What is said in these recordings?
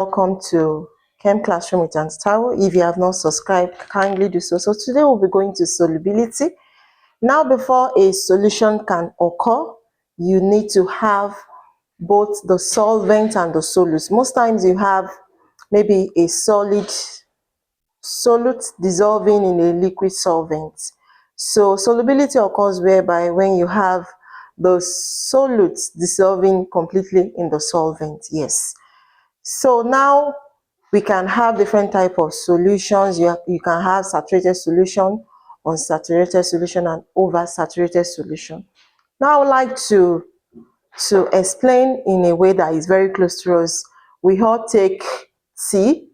Welcome to Chem Classroom with Aunty Taiwo. If you have not subscribed, kindly do so. So today we'll be going to solubility. Now, before a solution can occur, you need to have both the solvent and the solute. Most times you have maybe a solute dissolving in a liquid solvent. So solubility occurs whereby when you have the solute dissolving completely in the solvent. Yes. So now we can have different type of solutions. You can have saturated solution, unsaturated solution, and oversaturated solution. Now I would like to explain in a way that is very close to us. We all take tea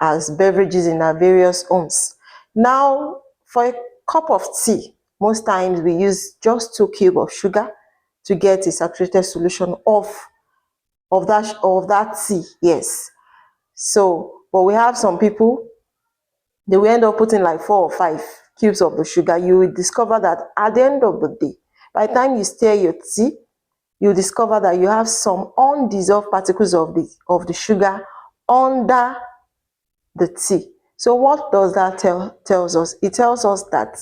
as beverages in our various homes. Now, for a cup of tea, most times we use just 2 cubes of sugar to get a saturated solution of that tea. Yes. So, but we have some people, they will end up putting like 4 or 5 cubes of the sugar. You will discover that at the end of the day, by the time you stir your tea, you discover that you have some undissolved particles of the sugar under the tea. So what does that tells us? It tells us that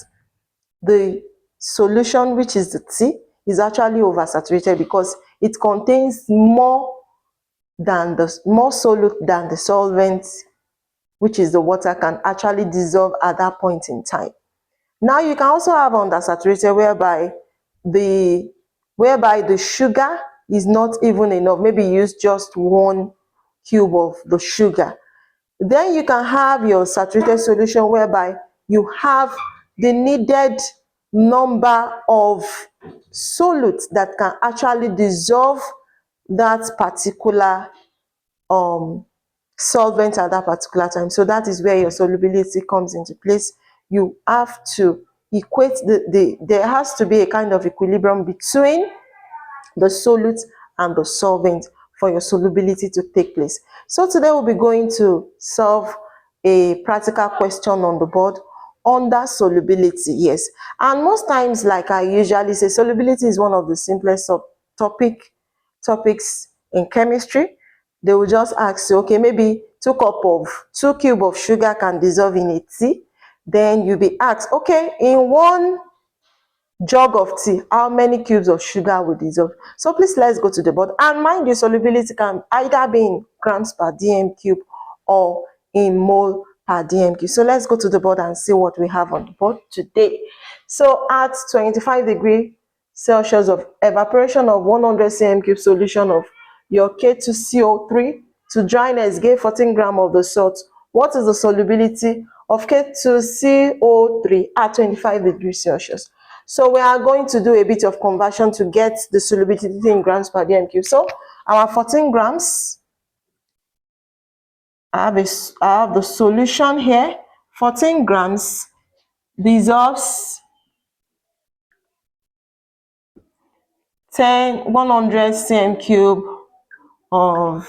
the solution, which is the tea, is actually oversaturated because it contains more solute than the solvent, which is the water, can actually dissolve at that point in time. Now you can also have undersaturated whereby the sugar is not even enough. Maybe you use just 1 cube of the sugar. Then you can have your saturated solution whereby you have the needed number of solutes that can actually dissolve that particular solvent at that particular time. So that is where your solubility comes into place. You have to equate there has to be a kind of equilibrium between the solute and the solvent for your solubility to take place. So today we'll be going to solve a practical question on the board under solubility. Yes, and most times, like I usually say, solubility is one of the simplest topics in chemistry. They will just ask you, okay, maybe 2 cubes of sugar can dissolve in a tea. Then you'll be asked, okay, in 1 jug of tea, how many cubes of sugar will dissolve? So please, let's go to the board. And mind you, solubility can either be in grams per dm cube or in mole per dm cube. So let's go to the board and see what we have on the board today. So at 25 degrees Celsius of evaporation of 100 cm cube solution of your K2CO3 to dryness, give 14 grams of the salt. What is the solubility of K2CO3 at 25 degrees Celsius? So we are going to do a bit of conversion to get the solubility in grams per dm cube. So our 14 grams, I have the solution here. 14 grams dissolves 100 cm cube of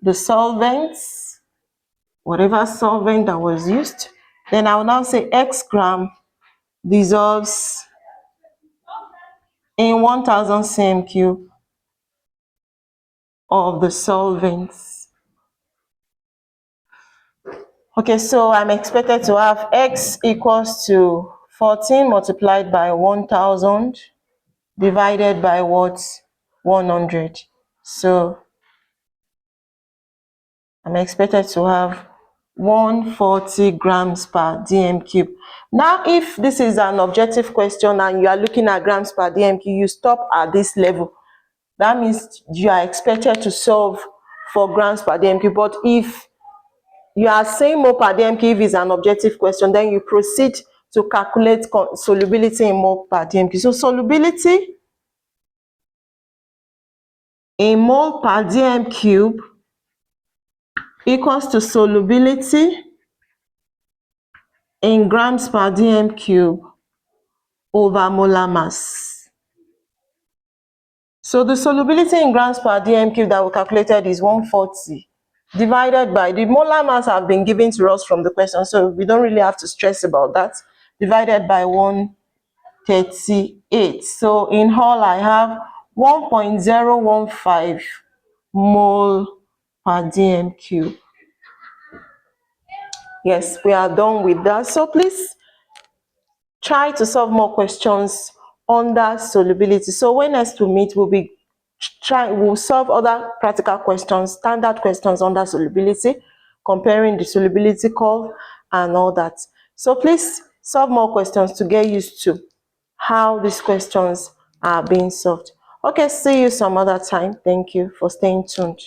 the solvents, whatever solvent that was used. Then I will now say X gram dissolves in 1000 cm cube of the solvents. Okay, so I'm expected to have X equals to 14 multiplied by 1000 divided by what? 100. So I'm expected to have 140 grams per dm cube. Now, if this is an objective question and you are looking at grams per dm cube, you stop at this level. That means you are expected to solve for grams per dm cube. But if you are saying mole per dm cube is an objective question, then you proceed to calculate solubility in mole per dm cube. So solubility in mole per dm cube equals to solubility in grams per dm cube over molar mass. So the solubility in grams per dm cube that we calculated is 140 divided by the molar mass have been given to us from the question, so we don't really have to stress about that, divided by 138. So in all, I have 1.015 mole per dm cube. Yes, we are done with that. So please try to solve more questions under solubility. So when next we meet, we'll solve other practical questions, standard questions under solubility, comparing the solubility curve and all that. So please solve more questions to get used to how these questions are being solved. Okay, see you some other time. Thank you for staying tuned.